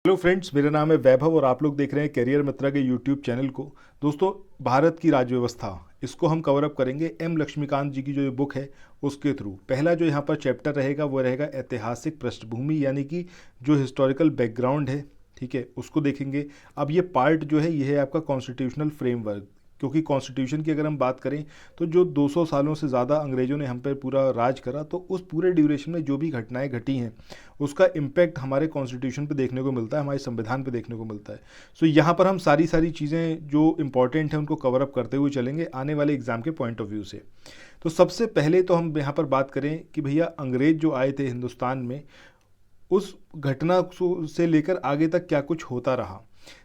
Hello friends, मेरा नाम है वैभव और आप लोग देख रहे हैं करियर मित्रा के यूट्यूब चैनल को। दोस्तों, भारत की राज्य व्यवस्था इसको हम कवर अप करेंगे एम लक्ष्मीकांत जी की जो ये बुक है उसके थ्रू। पहला जो यहाँ पर चैप्टर रहेगा वो रहेगा ऐतिहासिक पृष्ठभूमि, यानी कि जो हिस्टोरिकल बैकग्राउंड है, ठीक है, उसको देखेंगे। अब ये पार्ट जो है ये है आपका कॉन्स्टिट्यूशनल फ्रेमवर्क, क्योंकि कॉन्स्टिट्यूशन की अगर हम बात करें तो जो 200 सालों से ज़्यादा अंग्रेज़ों ने हम पर पूरा राज करा, तो उस पूरे ड्यूरेशन में जो भी घटनाएं घटी हैं उसका इम्पैक्ट हमारे कॉन्स्टिट्यूशन पे देखने को मिलता है, हमारे संविधान पे देखने को मिलता है। सो यहाँ पर हम सारी चीज़ें जो इम्पॉर्टेंट हैं उनको कवर अप करते हुए चलेंगे आने वाले एग्जाम के पॉइंट ऑफ व्यू से। तो सबसे पहले तो हम यहाँ पर बात करें कि भैया अंग्रेज जो आए थे हिंदुस्तान में, उस घटना से लेकर आगे तक क्या कुछ होता रहा।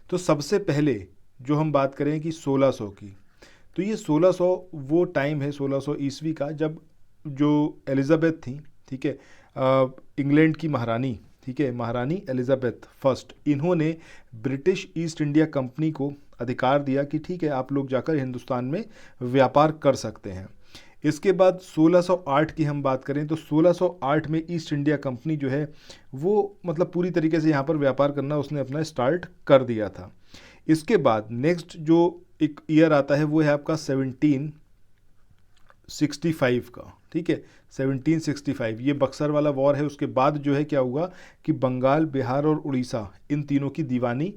तो सबसे पहले जो हम बात करें कि 1600 की, तो ये 1600 वो टाइम है 1600 ईस्वी का, जब जो एलिजाबेथ थी, ठीक है, इंग्लैंड की महारानी, ठीक है, महारानी एलिजाबेथ फर्स्ट, इन्होंने ब्रिटिश ईस्ट इंडिया कंपनी को अधिकार दिया कि ठीक है आप लोग जाकर हिंदुस्तान में व्यापार कर सकते हैं। इसके बाद 1608 की हम बात करें तो 1608 में ईस्ट इंडिया कंपनी जो है वो मतलब पूरी तरीके से यहाँ पर व्यापार करना उसने अपना स्टार्ट कर दिया था। इसके बाद नेक्स्ट जो एक ईयर आता है वो है आपका 1765 का, ठीक है, 1765, ये बक्सर वाला वॉर है। उसके बाद जो है क्या हुआ कि बंगाल, बिहार और उड़ीसा, इन तीनों की दीवानी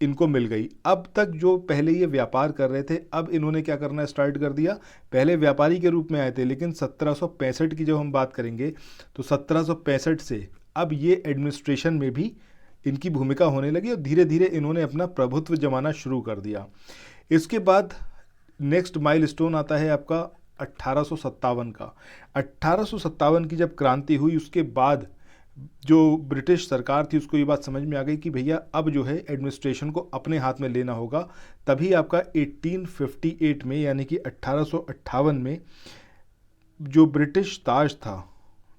इनको मिल गई। अब तक जो पहले ये व्यापार कर रहे थे, अब इन्होंने क्या करना स्टार्ट कर दिया। पहले व्यापारी के रूप में आए थे, लेकिन 1765 की जब हम बात करेंगे तो 1765 से अब ये एडमिनिस्ट्रेशन में भी इनकी भूमिका होने लगी और धीरे धीरे इन्होंने अपना प्रभुत्व जमाना शुरू कर दिया। इसके बाद नेक्स्ट माइलस्टोन आता है आपका 1857 का। 1857 की जब क्रांति हुई उसके बाद जो ब्रिटिश सरकार थी उसको ये बात समझ में आ गई कि भैया अब जो है एडमिनिस्ट्रेशन को अपने हाथ में लेना होगा। तभी आपका 1858 में, यानी कि 1858 में, जो ब्रिटिश ताज था,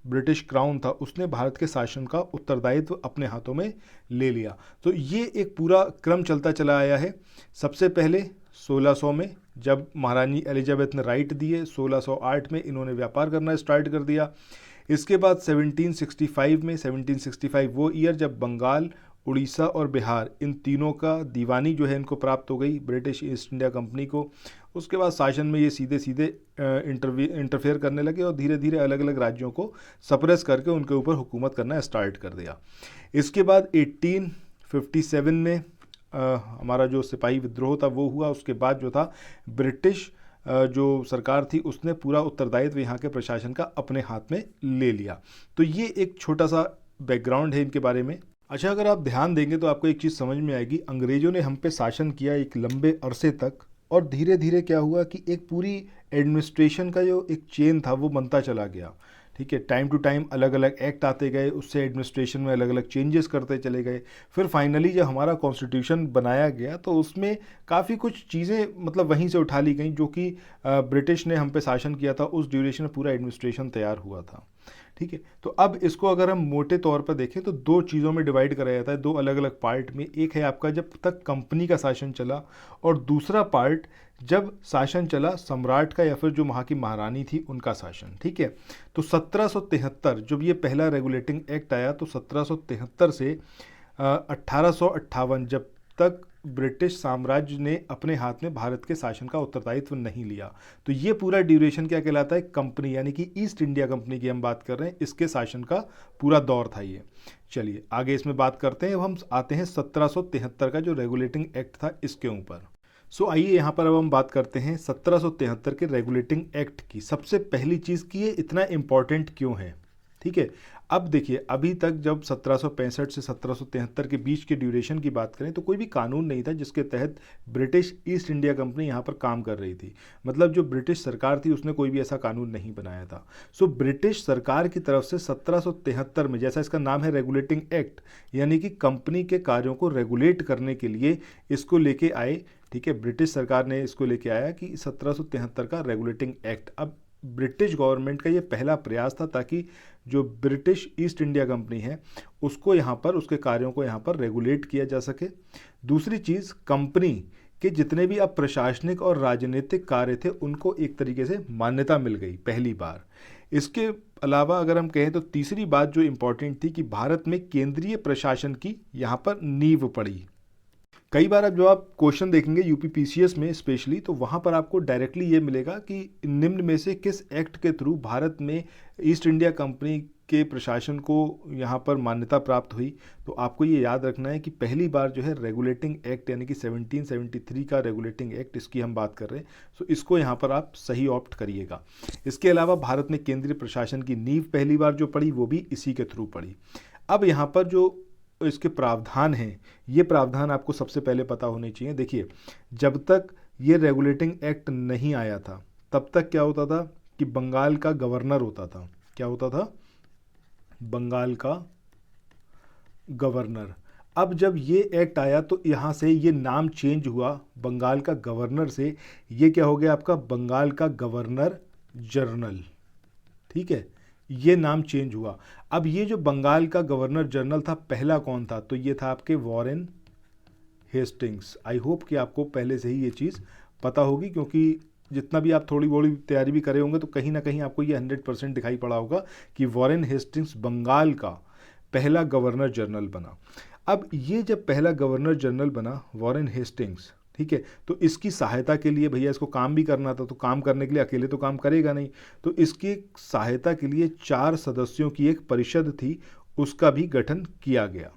ब्रिटिश क्राउन था, उसने भारत के शासन का उत्तरदायित्व अपने हाथों में ले लिया। तो ये एक पूरा क्रम चलता चला आया है। सबसे पहले 1600 में जब महारानी एलिजाबेथ ने राइट दिए, 1608 में इन्होंने व्यापार करना स्टार्ट कर दिया। इसके बाद 1765 में, 1765 वो ईयर जब बंगाल, उड़ीसा और बिहार, इन तीनों का दीवानी जो है इनको प्राप्त हो गई ब्रिटिश ईस्ट इंडिया कंपनी को। उसके बाद शासन में ये सीधे सीधे इंटरफेयर करने लगे और धीरे धीरे अलग अलग राज्यों को सप्रेस करके उनके ऊपर हुकूमत करना स्टार्ट कर दिया। इसके बाद 1857 में हमारा जो सिपाही विद्रोह था वो हुआ। उसके बाद जो था ब्रिटिश जो सरकार थी उसने पूरा उत्तरदायित्व यहाँ के प्रशासन का अपने हाथ में ले लिया। तो ये एक छोटा सा बैकग्राउंड है इनके बारे में। अच्छा, अगर आप ध्यान देंगे तो आपको एक चीज़ समझ में आएगी। अंग्रेज़ों ने हम पे शासन किया एक लंबे अरसे तक और धीरे धीरे क्या हुआ कि एक पूरी एडमिनिस्ट्रेशन का जो एक चेन था वो बनता चला गया, ठीक है। टाइम टू टाइम अलग अलग एक्ट आते गए, उससे एडमिनिस्ट्रेशन में अलग अलग चेंजेस करते चले गए। फिर फाइनली जब हमारा कॉन्स्टिट्यूशन बनाया गया तो उसमें काफ़ी कुछ चीज़ें मतलब वहीं से उठा ली गई जो कि ब्रिटिश ने हम पे शासन किया था, उस ड्यूरेशन में पूरा एडमिनिस्ट्रेशन तैयार हुआ था, ठीक है। तो अब इसको अगर हम मोटे तौर पर देखें तो दो चीज़ों में डिवाइड करा जाता है, दो अलग अलग पार्ट में। एक है आपका जब तक कंपनी का शासन चला, और दूसरा पार्ट जब शासन चला सम्राट का या फिर जो वहाँ की महारानी थी उनका शासन, ठीक है। तो 1773 जब ये पहला रेगुलेटिंग एक्ट आया तो 1773 से 1858 जब तक ब्रिटिश साम्राज्य ने अपने हाथ में भारत के शासन का उत्तरदायित्व नहीं लिया। तो ये पूरा ड्यूरेशन क्या कहलाता है, कंपनी, यानी कि ईस्ट इंडिया कंपनी की हम बात कर रहे हैं, इसके शासन का पूरा दौर था ये। चलिए आगे इसमें बात करते हैं। अब हम आते हैं 1773 का जो रेगुलेटिंग एक्ट था इसके ऊपर। सो आइए यहाँ पर अब हम बात करते हैं 1773 के रेगुलेटिंग एक्ट की। सबसे पहली चीज़ कि ये इतना इम्पॉर्टेंट क्यों है, ठीक है। अब देखिए, अभी तक जब 1765 से 1773 के बीच के ड्यूरेशन की बात करें तो कोई भी कानून नहीं था जिसके तहत ब्रिटिश ईस्ट इंडिया कंपनी यहाँ पर काम कर रही थी। मतलब जो ब्रिटिश सरकार थी उसने कोई भी ऐसा कानून नहीं बनाया था। सो ब्रिटिश सरकार की तरफ से 1773 में, जैसा इसका नाम है रेगुलेटिंग एक्ट, यानी कि कंपनी के कार्यों को रेगुलेट करने के लिए इसको लेके आए, ठीक है। ब्रिटिश सरकार ने इसको लेके आया कि 1773 का रेगुलेटिंग एक्ट। अब ब्रिटिश गवर्नमेंट का ये पहला प्रयास था ताकि जो ब्रिटिश ईस्ट इंडिया कंपनी है उसको यहाँ पर, उसके कार्यों को यहाँ पर रेगुलेट किया जा सके। दूसरी चीज़, कंपनी के जितने भी अब प्रशासनिक और राजनीतिक कार्य थे उनको एक तरीके से मान्यता मिल गई पहली बार। इसके अलावा अगर हम कहें तो तीसरी बात जो इम्पोर्टेंट थी कि भारत में केंद्रीय प्रशासन की यहाँ पर नींव पड़ी। कई बार अब जो आप क्वेश्चन देखेंगे यूपीपीसीएस में स्पेशली, तो वहाँ पर आपको डायरेक्टली ये मिलेगा कि निम्न में से किस एक्ट के थ्रू भारत में ईस्ट इंडिया कंपनी के प्रशासन को यहाँ पर मान्यता प्राप्त हुई। तो आपको ये याद रखना है कि पहली बार जो है रेगुलेटिंग एक्ट यानी कि 1773 का रेगुलेटिंग एक्ट, इसकी हम बात कर रहे हैं, तो इसको यहाँ पर आप सही ऑप्ट करिएगा। इसके अलावा भारत में केंद्रीय प्रशासन की नींव पहली बार जो पड़ी वो भी इसी के थ्रू पड़ी। अब यहाँ पर जो इसके प्रावधान हैं, ये प्रावधान आपको सबसे पहले पता होने चाहिए। देखिए, जब तक ये रेगुलेटिंग एक्ट नहीं आया था तब तक क्या होता था कि बंगाल का गवर्नर होता था। क्या होता था? बंगाल का गवर्नर। अब जब ये एक्ट आया तो यहाँ से ये नाम चेंज हुआ बंगाल का गवर्नर से, ये क्या हो गया आपका बंगाल का गवर्नर जनरल। ठीक है, ये नाम चेंज हुआ। अब ये जो बंगाल का गवर्नर जनरल था, पहला कौन था? तो ये था आपके वॉरेन हेस्टिंग्स। आई होप कि आपको पहले से ही ये चीज़ पता होगी, क्योंकि जितना भी आप थोड़ी बड़ी तैयारी भी करे होंगे तो कहीं ना कहीं आपको ये 100% दिखाई पड़ा होगा कि वॉरेन हेस्टिंग्स बंगाल का पहला गवर्नर जनरल बना। अब ये जब पहला गवर्नर जनरल बना वॉरेन हेस्टिंग्स, ठीक है, तो इसकी सहायता के लिए, भैया इसको काम भी करना था, तो काम करने के लिए अकेले तो काम करेगा नहीं, तो इसकी सहायता के लिए 4 सदस्यों की एक परिषद थी, उसका भी गठन किया गया।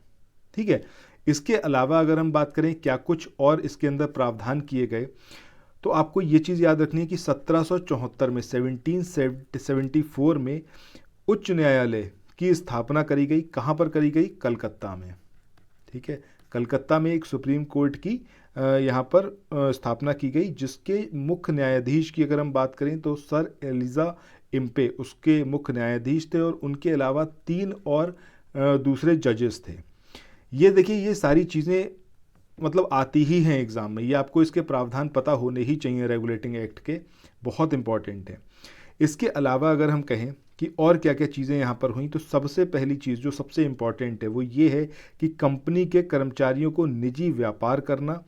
ठीक है, इसके अलावा अगर हम बात करें क्या कुछ और इसके अंदर प्रावधान किए गए, तो आपको ये चीज़ याद रखनी है कि 1774 में 1774 में उच्च न्यायालय की स्थापना करी गई। कहाँ पर करी गई? कलकत्ता में। ठीक है, कलकत्ता में एक सुप्रीम कोर्ट की यहाँ पर स्थापना की गई, जिसके मुख्य न्यायाधीश की अगर हम बात करें तो सर एलिजा इम्पे उसके मुख्य न्यायाधीश थे, और उनके अलावा 3 और दूसरे जजेस थे। ये देखिए, ये सारी चीज़ें मतलब आती ही हैं एग्ज़ाम में, ये आपको इसके प्रावधान पता होने ही चाहिए रेगुलेटिंग एक्ट के, बहुत इंपॉर्टेंट है। इसके अलावा अगर हम कहें कि और क्या क्या चीज़ें यहाँ पर हुई, तो सबसे पहली चीज़ जो सबसे इम्पॉर्टेंट है वो ये है कि कंपनी के कर्मचारियों को निजी व्यापार करना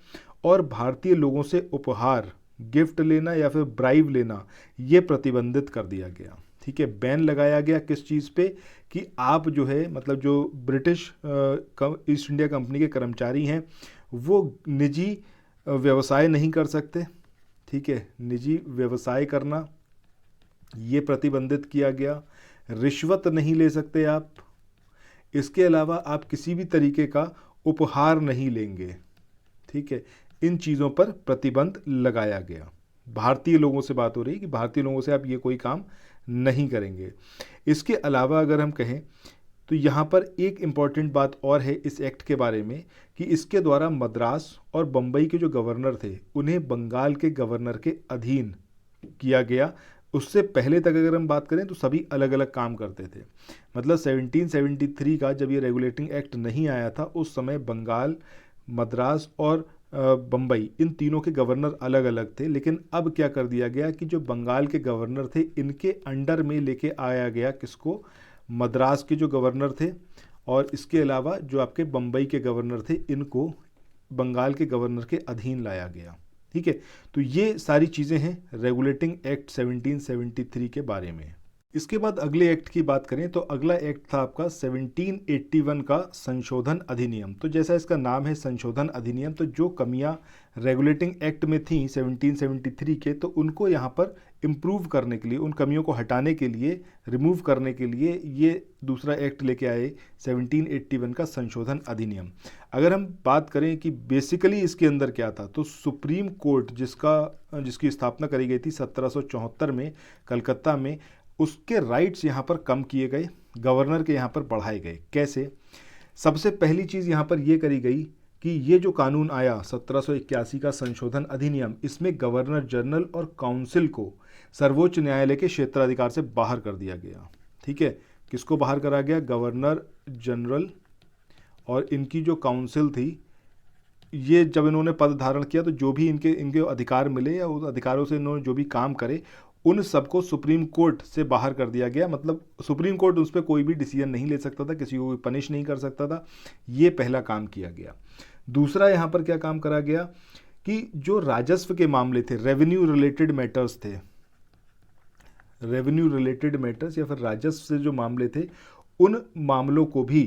और भारतीय लोगों से उपहार, गिफ्ट लेना या फिर ब्राइब लेना, ये प्रतिबंधित कर दिया गया। ठीक है, बैन लगाया गया किस चीज़ पे? कि आप जो है मतलब जो ब्रिटिश ईस्ट इंडिया कंपनी के कर्मचारी हैं वो निजी व्यवसाय नहीं कर सकते। ठीक है, निजी व्यवसाय करना ये प्रतिबंधित किया गया। रिश्वत नहीं ले सकते आप। इसके अलावा आप किसी भी तरीके का उपहार नहीं लेंगे। ठीक है, इन चीज़ों पर प्रतिबंध लगाया गया। भारतीय लोगों से बात हो रही है कि भारतीय लोगों से आप ये कोई काम नहीं करेंगे। इसके अलावा अगर हम कहें तो यहाँ पर एक इम्पॉर्टेंट बात और है इस एक्ट के बारे में कि इसके द्वारा मद्रास और बम्बई के जो गवर्नर थे उन्हें बंगाल के गवर्नर के अधीन किया गया। उससे पहले तक अगर हम बात करें तो सभी अलग अलग काम करते थे। मतलब 1773 का जब ये रेगुलेटिंग एक्ट नहीं आया था उस समय बंगाल, मद्रास और बम्बई, इन तीनों के गवर्नर अलग अलग थे। लेकिन अब क्या कर दिया गया कि जो बंगाल के गवर्नर थे इनके अंडर में लेके आया गया किसको? मद्रास के जो गवर्नर थे, और इसके अलावा जो आपके बम्बई के गवर्नर थे इनको बंगाल के गवर्नर के अधीन लाया गया। ठीक है, तो ये सारी चीज़ें हैं रेगुलेटिंग एक्ट 1773 के बारे में। इसके बाद अगले एक्ट की बात करें तो अगला एक्ट था आपका 1781 का संशोधन अधिनियम। तो जैसा इसका नाम है संशोधन अधिनियम, तो जो कमियां रेगुलेटिंग एक्ट में थी 1773 के, तो उनको यहाँ पर इम्प्रूव करने के लिए, उन कमियों को हटाने के लिए, रिमूव करने के लिए ये दूसरा एक्ट लेके आए 1781 का संशोधन अधिनियम। अगर हम बात करें कि बेसिकली इसके अंदर क्या था, तो सुप्रीम कोर्ट जिसकी स्थापना करी गई थी 1774 में कलकत्ता में, उसके राइट्स यहाँ पर कम किए गए, गवर्नर के यहाँ पर बढ़ाए गए। कैसे? सबसे पहली चीज़ यहाँ पर ये करी गई कि ये जो कानून आया 1781 का संशोधन अधिनियम, इसमें गवर्नर जनरल और काउंसिल को सर्वोच्च न्यायालय के क्षेत्राधिकार से बाहर कर दिया गया। ठीक है, किसको बाहर करा गया? गवर्नर जनरल और इनकी जो काउंसिल थी, ये जब इन्होंने पद धारण किया तो जो भी इनके अधिकार मिले या उस अधिकारों से इन्होंने जो भी काम करे उन सबको सुप्रीम कोर्ट से बाहर कर दिया गया। मतलब सुप्रीम कोर्ट उस पर कोई भी डिसीजन नहीं ले सकता था, किसी को भी पनिश नहीं कर सकता था। ये पहला काम किया गया। दूसरा यहाँ पर क्या काम करा गया कि जो राजस्व के मामले थे, रेवेन्यू रिलेटेड मैटर्स थे, रेवेन्यू रिलेटेड मैटर्स या फिर राजस्व से जो मामले थे, उन मामलों को भी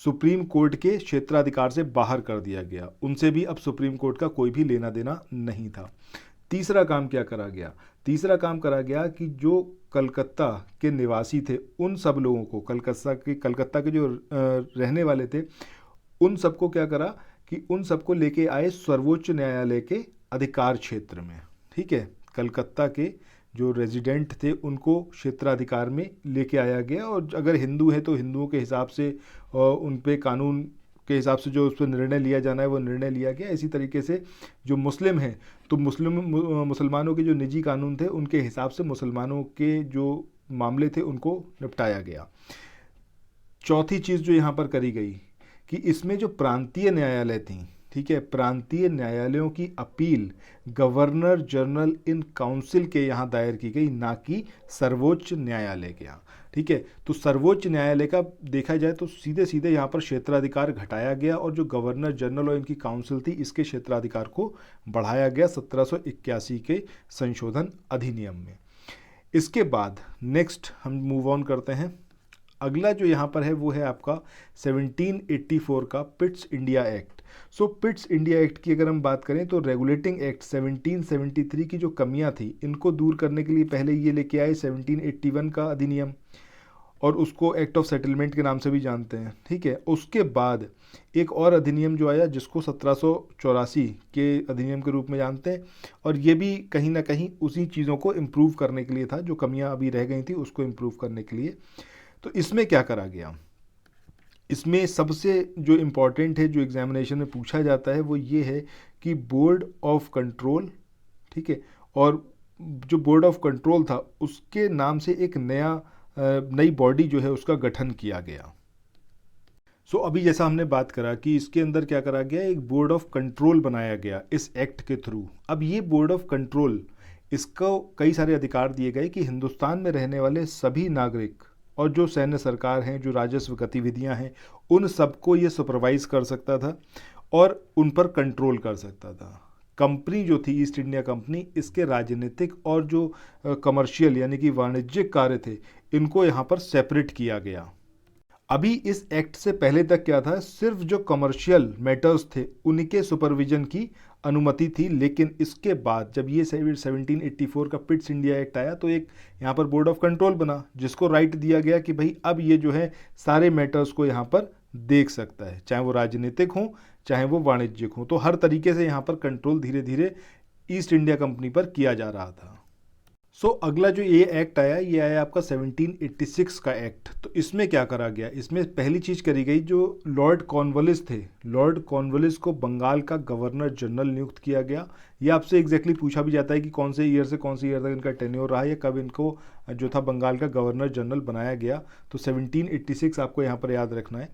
सुप्रीम कोर्ट के क्षेत्राधिकार से बाहर कर दिया गया। उनसे भी अब सुप्रीम कोर्ट का कोई भी लेना देना नहीं था। तीसरा काम क्या करा गया? तीसरा काम करा गया कि जो कलकत्ता के निवासी थे, उन सब लोगों को, कलकत्ता के जो रहने वाले थे, उन सबको क्या करा कि उन सबको लेके आए सर्वोच्च न्यायालय के अधिकार क्षेत्र में। ठीक है, कलकत्ता के जो रेजिडेंट थे उनको क्षेत्राधिकार में लेके आया गया, और अगर हिंदू है तो हिंदुओं के हिसाब से उन पे कानून के हिसाब से जो उस पर निर्णय लिया जाना है वो निर्णय लिया गया। इसी तरीके से जो मुस्लिम हैं तो मुसलमानों के जो निजी कानून थे उनके हिसाब से मुसलमानों के जो मामले थे उनको निपटाया गया। चौथी चीज़ जो यहाँ पर करी गई कि इसमें जो प्रांतीय न्यायालय थी, ठीक है, प्रांतीय न्यायालयों की appeal governor general in council के यहाँ दायर की गई, ना कि सर्वोच्च न्यायालय के यहाँ। ठीक है, तो सर्वोच्च न्यायालय का देखा जाए तो सीधे सीधे यहाँ पर क्षेत्राधिकार घटाया गया, और जो गवर्नर जनरल और इनकी काउंसिल थी इसके क्षेत्राधिकार को बढ़ाया गया 1781 के संशोधन अधिनियम में। इसके बाद नेक्स्ट हम मूव ऑन करते हैं। अगला जो यहाँ पर है वो है आपका 1784 का पिट्स इंडिया एक्ट। सो पिट्स इंडिया एक्ट की अगर हम बात करें तो रेगुलेटिंग एक्ट 1773 की जो कमियां थी इनको दूर करने के लिए पहले ये लेके आए 1781 का अधिनियम, और उसको एक्ट ऑफ सेटलमेंट के नाम से भी जानते हैं। ठीक है, उसके बाद एक और अधिनियम जो आया जिसको 1784 के अधिनियम के रूप में जानते हैं, और ये भी कहीं ना कहीं उसी चीज़ों को इम्प्रूव करने के लिए था, जो कमियां अभी रह गई थी उसको इम्प्रूव करने के लिए। तो इसमें क्या करा गया? इसमें सबसे जो इम्पोर्टेंट है, जो एग्जामिनेशन में पूछा जाता है, वो ये है कि बोर्ड ऑफ कंट्रोल, ठीक है, और जो बोर्ड ऑफ कंट्रोल था उसके नाम से एक नई बॉडी जो है उसका गठन किया गया। सो अभी जैसा हमने बात करा कि इसके अंदर क्या करा गया, एक बोर्ड ऑफ कंट्रोल बनाया गया इस एक्ट के थ्रू। अब ये बोर्ड ऑफ कंट्रोल, इसको कई सारे अधिकार दिए गए कि हिंदुस्तान में रहने वाले सभी नागरिक और जो सैन्य सरकार हैं, जो राजस्व गतिविधियां हैं, उन सबको ये सुपरवाइज कर सकता था और उन पर कंट्रोल कर सकता था। कंपनी जो थी ईस्ट इंडिया कंपनी, इसके राजनीतिक और जो कमर्शियल यानी कि वाणिज्यिक कार्य थे, इनको यहाँ पर सेपरेट किया गया। अभी इस एक्ट से पहले तक क्या था, सिर्फ जो कमर्शियल मैटर्स थे उनके सुपरविजन की अनुमति थी, लेकिन इसके बाद जब ये 1784 का पिट्स इंडिया एक्ट आया तो एक यहाँ पर बोर्ड ऑफ कंट्रोल बना, जिसको राइट दिया गया कि भाई अब ये जो है सारे मैटर्स को यहाँ पर देख सकता है, चाहे वो राजनीतिक हों चाहे वो वाणिज्यिक हों। तो हर तरीके से यहाँ पर कंट्रोल धीरे धीरे ईस्ट इंडिया कंपनी पर किया जा रहा था। सो अगला जो ये एक्ट आया, ये आया आपका 1786 का एक्ट। तो इसमें क्या करा गया, इसमें पहली चीज़ करी गई, जो लॉर्ड कॉर्नवालिस थे, लॉर्ड कॉर्नवालिस को बंगाल का गवर्नर जनरल नियुक्त किया गया। ये आपसे एग्जैक्टली पूछा भी जाता है कि कौन से ईयर से कौन से ईयर तक इनका टेन्योर रहा है, कब इनको जो था बंगाल का गवर्नर जनरल बनाया गया। तो 1786 आपको यहाँ पर याद रखना है।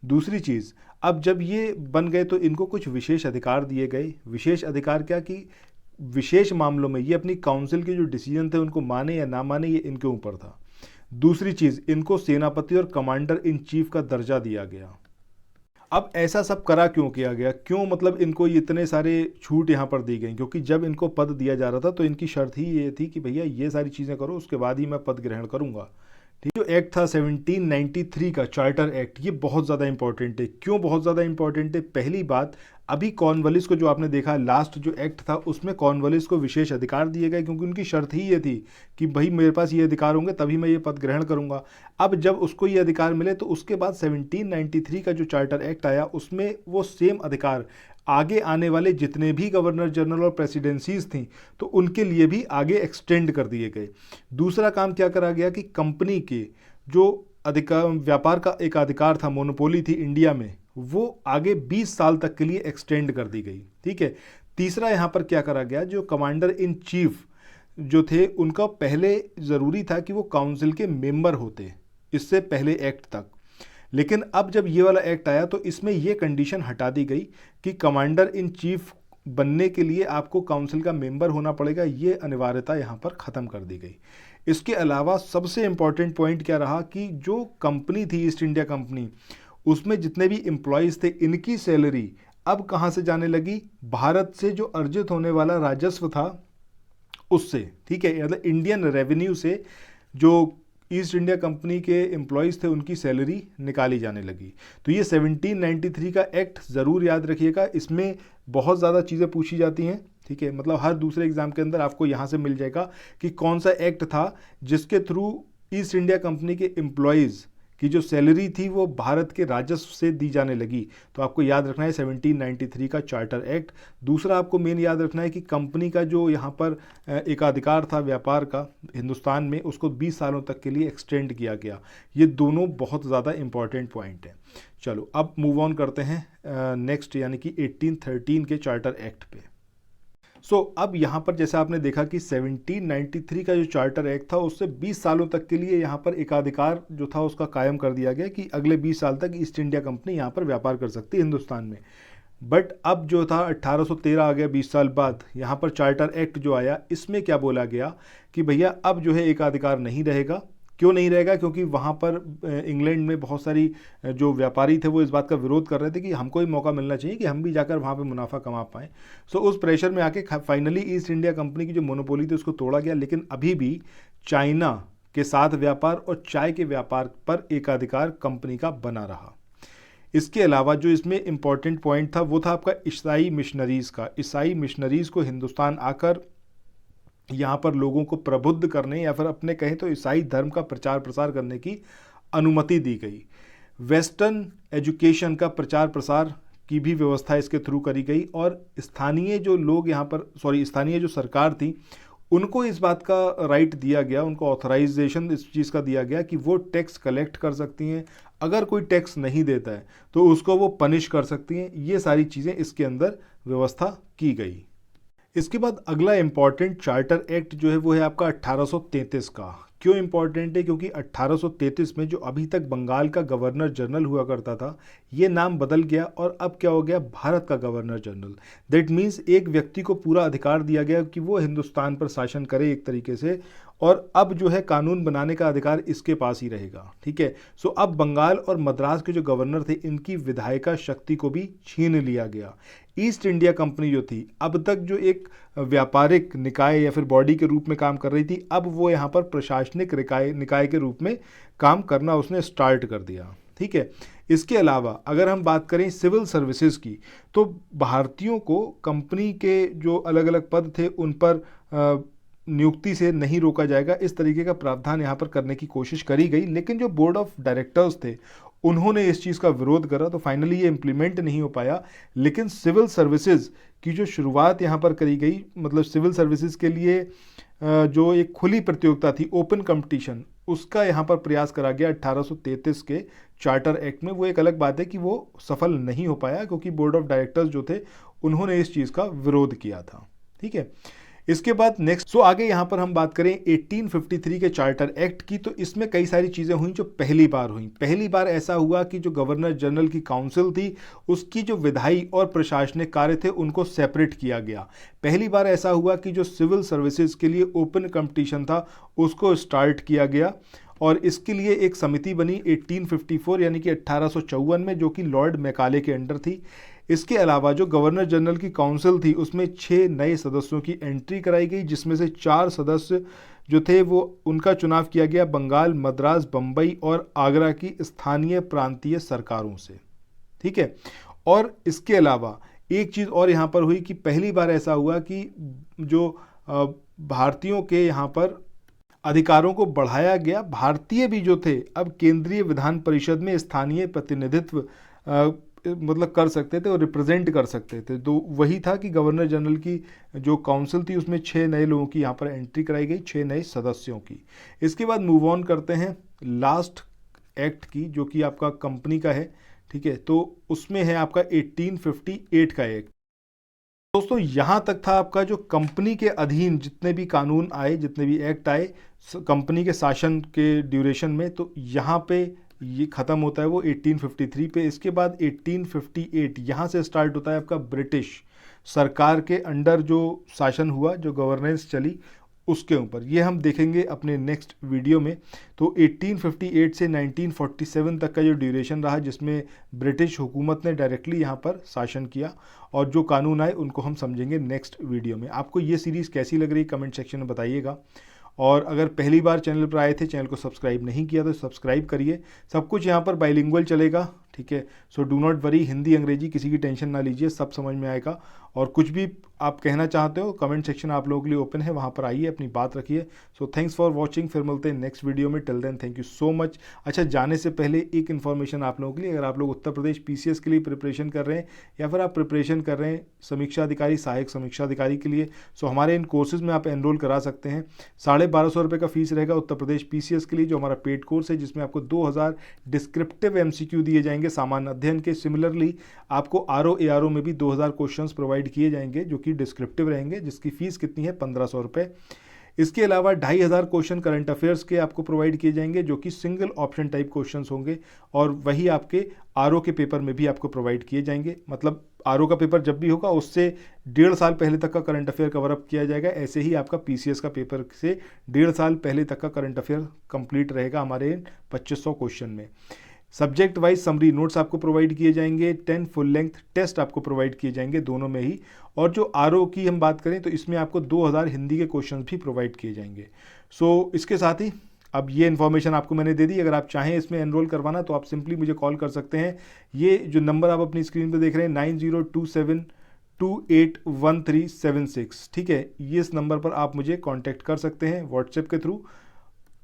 दूसरी चीज़, अब जब ये बन गए तो इनको कुछ विशेष अधिकार दिए गए। विशेष अधिकार क्या कि विशेष मामलों में ये अपनी काउंसिल के जो डिसीजन थे उनको माने या ना माने, ये इनके ऊपर था। दूसरी चीज़, इनको सेनापति और कमांडर इन चीफ का दर्जा दिया गया। अब ऐसा सब करा क्यों किया गया, क्यों मतलब इनको इतने सारे छूट यहाँ पर दी गई? क्योंकि जब इनको पद दिया जा रहा था तो इनकी शर्त ही ये थी कि भैया ये सारी चीज़ें करो, उसके बाद ही मैं पद ग्रहण करूँगा। ठीक, जो एक्ट था 1793 का चार्टर एक्ट, ये बहुत ज़्यादा इंपॉर्टेंट है। क्यों बहुत ज़्यादा इंपॉर्टेंट है? पहली बात, अभी कॉर्नवालिस को जो आपने देखा लास्ट जो एक्ट था उसमें कॉर्नवालिस को विशेष अधिकार दिए गए, क्योंकि उनकी शर्त ही ये थी कि भाई मेरे पास ये अधिकार होंगे तभी मैं ये पद ग्रहण करूंगा। अब जब उसको ये अधिकार मिले तो उसके बाद 1793 का जो चार्टर एक्ट आया उसमें वो सेम अधिकार आगे आने वाले जितने भी गवर्नर जनरल और प्रेसिडेंसीज थी तो उनके लिए भी आगे एक्सटेंड कर दिए गए। दूसरा काम क्या करा गया कि कंपनी के जो अधिकार, व्यापार का एक अधिकार था, मोनोपोली थी इंडिया में, वो आगे 20 साल तक के लिए एक्सटेंड कर दी गई। ठीक है। तीसरा यहाँ पर क्या करा गया, जो कमांडर इन चीफ जो थे उनका पहले ज़रूरी था कि वो काउंसिल के मेंबर होते, इससे पहले एक्ट तक। लेकिन अब जब ये वाला एक्ट आया तो इसमें ये कंडीशन हटा दी गई कि कमांडर इन चीफ बनने के लिए आपको काउंसिल का मेंबर होना पड़ेगा, ये अनिवार्यता यहाँ पर ख़त्म कर दी गई। इसके अलावा सबसे इम्पॉर्टेंट पॉइंट क्या रहा कि जो कंपनी थी ईस्ट इंडिया कंपनी, उसमें जितने भी एम्प्लॉयज़ थे इनकी सैलरी अब कहाँ से जाने लगी, भारत से जो अर्जित होने वाला राजस्व था उससे, ठीक है, मतलब इंडियन रेवेन्यू से जो ईस्ट इंडिया कंपनी के एम्प्लॉयज़ थे उनकी सैलरी निकाली जाने लगी। तो ये 1793 का एक्ट ज़रूर याद रखिएगा, इसमें बहुत ज़्यादा चीज़ें पूछी जाती हैं, ठीक है, मतलब हर दूसरे एग्जाम के अंदर आपको यहाँ से मिल जाएगा कि कौन सा एक्ट था जिसके थ्रू ईस्ट इंडिया कंपनी के एम्प्लॉयज़ की जो सैलरी थी वो भारत के राजस्व से दी जाने लगी। तो आपको याद रखना है 1793 का चार्टर एक्ट। दूसरा आपको मेन याद रखना है कि कंपनी का जो यहाँ पर एकाधिकार था व्यापार का हिंदुस्तान में, उसको 20 सालों तक के लिए एक्सटेंड किया गया। ये दोनों बहुत ज़्यादा इंपॉर्टेंट पॉइंट हैं। चलो अब मूव ऑन करते हैं नेक्स्ट, यानी कि 1813 के चार्टर एक्ट पे। अब यहाँ पर जैसे आपने देखा कि 1793 का जो चार्टर एक्ट था उससे 20 सालों तक के लिए यहाँ पर एकाधिकार जो था उसका कायम कर दिया गया कि अगले 20 साल तक ईस्ट इंडिया कंपनी यहाँ पर व्यापार कर सकती है हिंदुस्तान में। बट अब जो था 1813 आ गया, 20 साल बाद यहाँ पर चार्टर एक्ट जो आया, इसमें क्या बोला गया कि भैया अब जो है एकाधिकार नहीं रहेगा। क्यों नहीं रहेगा? क्योंकि वहाँ पर इंग्लैंड में बहुत सारी जो व्यापारी थे वो इस बात का विरोध कर रहे थे कि हमको ही मौका मिलना चाहिए कि हम भी जाकर वहाँ पे मुनाफा कमा पाएँ। उस प्रेशर में आके फाइनली ईस्ट इंडिया कंपनी की जो मोनोपोली थी उसको तोड़ा गया। लेकिन अभी भी चाइना के साथ व्यापार और चाय के व्यापार पर एकाधिकार कंपनी का बना रहा। इसके अलावा जो इसमें इम्पॉर्टेंट पॉइंट था वो था आपका ईसाई मिशनरीज़ का। ईसाई मिशनरीज़ को हिंदुस्तान आकर यहाँ पर लोगों को प्रबुद्ध करने या फिर अपने कहें तो ईसाई धर्म का प्रचार प्रसार करने की अनुमति दी गई। वेस्टर्न एजुकेशन का प्रचार प्रसार की भी व्यवस्था इसके थ्रू करी गई और स्थानीय जो लोग यहाँ पर स्थानीय जो सरकार थी उनको इस बात का राइट दिया गया, उनको ऑथराइजेशन इस चीज़ का दिया गया कि वो टैक्स कलेक्ट कर सकती हैं। अगर कोई टैक्स नहीं देता है तो उसको वो पनिश कर सकती हैं। ये सारी चीज़ें इसके अंदर व्यवस्था की गई। इसके बाद अगला इम्पॉर्टेंट चार्टर एक्ट जो है वो है आपका 1833 का। क्यों इम्पॉर्टेंट है? क्योंकि 1833 में जो अभी तक बंगाल का गवर्नर जनरल हुआ करता था ये नाम बदल गया और अब क्या हो गया, भारत का गवर्नर जनरल। दैट मीन्स एक व्यक्ति को पूरा अधिकार दिया गया कि वो हिंदुस्तान पर शासन करे एक तरीके से, और अब जो है कानून बनाने का अधिकार इसके पास ही रहेगा। ठीक है, अब बंगाल और मद्रास के जो गवर्नर थे इनकी विधायिका शक्ति को भी छीन लिया गया। ईस्ट इंडिया कंपनी जो थी अब तक जो एक व्यापारिक निकाय या फिर बॉडी के रूप में काम कर रही थी, अब वो यहाँ पर प्रशासनिक निकाय के रूप में काम करना उसने स्टार्ट कर दिया। ठीक है, इसके अलावा अगर हम बात करें सिविल सर्विसेज की तो भारतीयों को कंपनी के जो अलग अलग पद थे उन पर नियुक्ति से नहीं रोका जाएगा, इस तरीके का प्रावधान यहाँ पर करने की कोशिश करी गई। लेकिन जो बोर्ड ऑफ डायरेक्टर्स थे उन्होंने इस चीज़ का विरोध करा तो फाइनली ये इम्प्लीमेंट नहीं हो पाया। लेकिन सिविल सर्विसेज की जो शुरुआत यहाँ पर करी गई, मतलब सिविल सर्विसेज के लिए जो एक खुली प्रतियोगिता थी, ओपन कंपटीशन, उसका यहाँ पर प्रयास करा गया 1833 के चार्टर एक्ट में। वो एक अलग बात है कि वो सफल नहीं हो पाया क्योंकि बोर्ड ऑफ डायरेक्टर्स जो थे उन्होंने इस चीज़ का विरोध किया था। ठीक है, इसके बाद नेक्स्ट आगे यहाँ पर हम बात करें 1853 के चार्टर एक्ट की, तो इसमें कई सारी चीज़ें हुई जो पहली बार हुई। पहली बार ऐसा हुआ कि जो गवर्नर जनरल की काउंसिल थी उसकी जो विधायी और प्रशासनिक कार्य थे उनको सेपरेट किया गया। पहली बार ऐसा हुआ कि जो सिविल सर्विसेज के लिए ओपन कंपटीशन था उसको स्टार्ट किया गया और इसके लिए एक समिति बनी 1854 यानी कि 1854 में, जो कि लॉर्ड मैकाले के अंडर थी। इसके अलावा जो गवर्नर जनरल की काउंसिल थी उसमें 6 नए सदस्यों की एंट्री कराई गई, जिसमें से 4 सदस्य जो थे वो उनका चुनाव किया गया बंगाल, मद्रास, बम्बई और आगरा की स्थानीय प्रांतीय सरकारों से। ठीक है, और इसके अलावा एक चीज़ और यहाँ पर हुई कि पहली बार ऐसा हुआ कि जो भारतीयों के यहाँ पर अधिकारों को बढ़ाया गया। भारतीय भी जो थे अब केंद्रीय विधान परिषद में स्थानीय प्रतिनिधित्व मतलब कर सकते थे और रिप्रेजेंट कर सकते थे। तो वही था कि गवर्नर जनरल की जो काउंसिल थी उसमें 6 नए लोगों की यहाँ पर एंट्री कराई गई, 6 नए सदस्यों की। इसके बाद मूव ऑन करते हैं लास्ट एक्ट की, जो कि आपका कंपनी का है। ठीक है, तो उसमें है आपका 1858 का एक्ट। दोस्तों यहाँ तक था आपका जो कंपनी के अधीन जितने भी कानून आए, जितने भी एक्ट आए कंपनी के शासन के ड्यूरेशन में, तो यहाँ पे ये ख़त्म होता है वो 1853 पे। इसके बाद 1858 यहाँ से स्टार्ट होता है आपका ब्रिटिश सरकार के अंडर जो शासन हुआ, जो गवर्नेंस चली, उसके ऊपर ये हम देखेंगे अपने नेक्स्ट वीडियो में। तो 1858 से 1947 तक का जो ड्यूरेशन रहा जिसमें ब्रिटिश हुकूमत ने डायरेक्टली यहाँ पर शासन किया और जो कानून आए उनको हम समझेंगे नेक्स्ट वीडियो में। आपको ये सीरीज़ कैसी लग रही है कमेंट सेक्शन में बताइएगा। और अगर पहली बार चैनल पर आए थे, चैनल को सब्सक्राइब नहीं किया तो सब्सक्राइब करिए। सब कुछ यहाँ पर बाइलिंगुअल चलेगा, ठीक है। So do not worry, Hindi अंग्रेजी किसी की टेंशन ना लीजिए, सब समझ में आएगा। और कुछ भी आप कहना चाहते हो कमेंट सेक्शन आप लोगों के लिए ओपन है, वहाँ पर आइए अपनी बात रखिए। सो थैंक्स फॉर वॉचिंग, फिर मिलते हैं नेक्स्ट वीडियो में। Till then thank you so much. अच्छा, जाने से पहले एक इन्फॉर्मेशन आप लोगों के लिए, अगर आप लोग उत्तर प्रदेश PCS के लिए प्रिपरेशन कर रहे हैं या फिर आप प्रिपरेशन कर रहे हैं समीक्षा अधिकारी, सहायक समीक्षा अधिकारी के लिए, सो हमारे इन कोर्सेज में आप एनरोल करा सकते हैं। 1250 रुपये का फीस रहेगा उत्तर प्रदेश PCS के लिए, जो हमारा पेड कोर्स है, जिसमें आपको 2000 डिस्क्रिप्टिव MCQ दिए जाएंगे सामान्य अध्ययन के। सिमिलरली आपको RO ARO में भी 2000 क्वेश्चंस प्रोवाइड किए जाएंगे जो कि डिस्क्रिप्टिव रहेंगे, जिसकी फीस कितनी है 1500 रुपये। इसके अलावा 2500 क्वेश्चन करंट अफेयर्स के आपको प्रोवाइड किए जाएंगे जो कि सिंगल ऑप्शन टाइप क्वेश्चंस होंगे, और वही आपके RO के पेपर में भी आपको प्रोवाइड किए जाएंगे। मतलब RO का पेपर जब भी होगा उससे 1.5 साल पहले तक का करंट अफेयर कवर अप किया जाएगा, ऐसे ही आपका PCS का पेपर से 1.5 साल पहले तक का करंट अफेयर कंप्लीट रहेगा हमारे 2500 क्वेश्चन में। सब्जेक्ट वाइज समरी नोट्स आपको प्रोवाइड किए जाएंगे, 10 फुल लेंथ टेस्ट आपको प्रोवाइड किए जाएंगे दोनों में ही। और जो RO की हम बात करें तो इसमें आपको 2000 हिंदी के क्वेश्चंस भी प्रोवाइड किए जाएंगे। सो इसके साथ ही अब ये इन्फॉर्मेशन आपको मैंने दे दी। अगर आप चाहें इसमें एनरोल करवाना तो आप सिंपली मुझे कॉल कर सकते हैं। ये जो नंबर आप अपनी स्क्रीन पर देख रहे हैं 9027281376, ठीक है, ये इस नंबर पर आप मुझे कॉन्टैक्ट कर सकते हैं व्हाट्सएप के थ्रू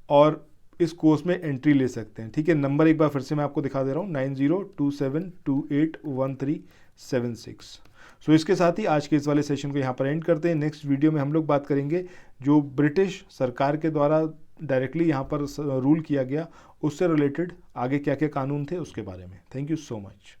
और इस कोर्स में एंट्री ले सकते हैं, ठीक है। नंबर एक बार फिर से मैं आपको दिखा दे रहा हूँ 9027281376। सो इसके साथ ही आज के इस वाले सेशन को यहाँ पर एंड करते हैं। नेक्स्ट वीडियो में हम लोग बात करेंगे जो ब्रिटिश सरकार के द्वारा डायरेक्टली यहाँ पर रूल किया गया उससे रिलेटेड आगे क्या क्या कानून थे उसके बारे में। Thank you so much.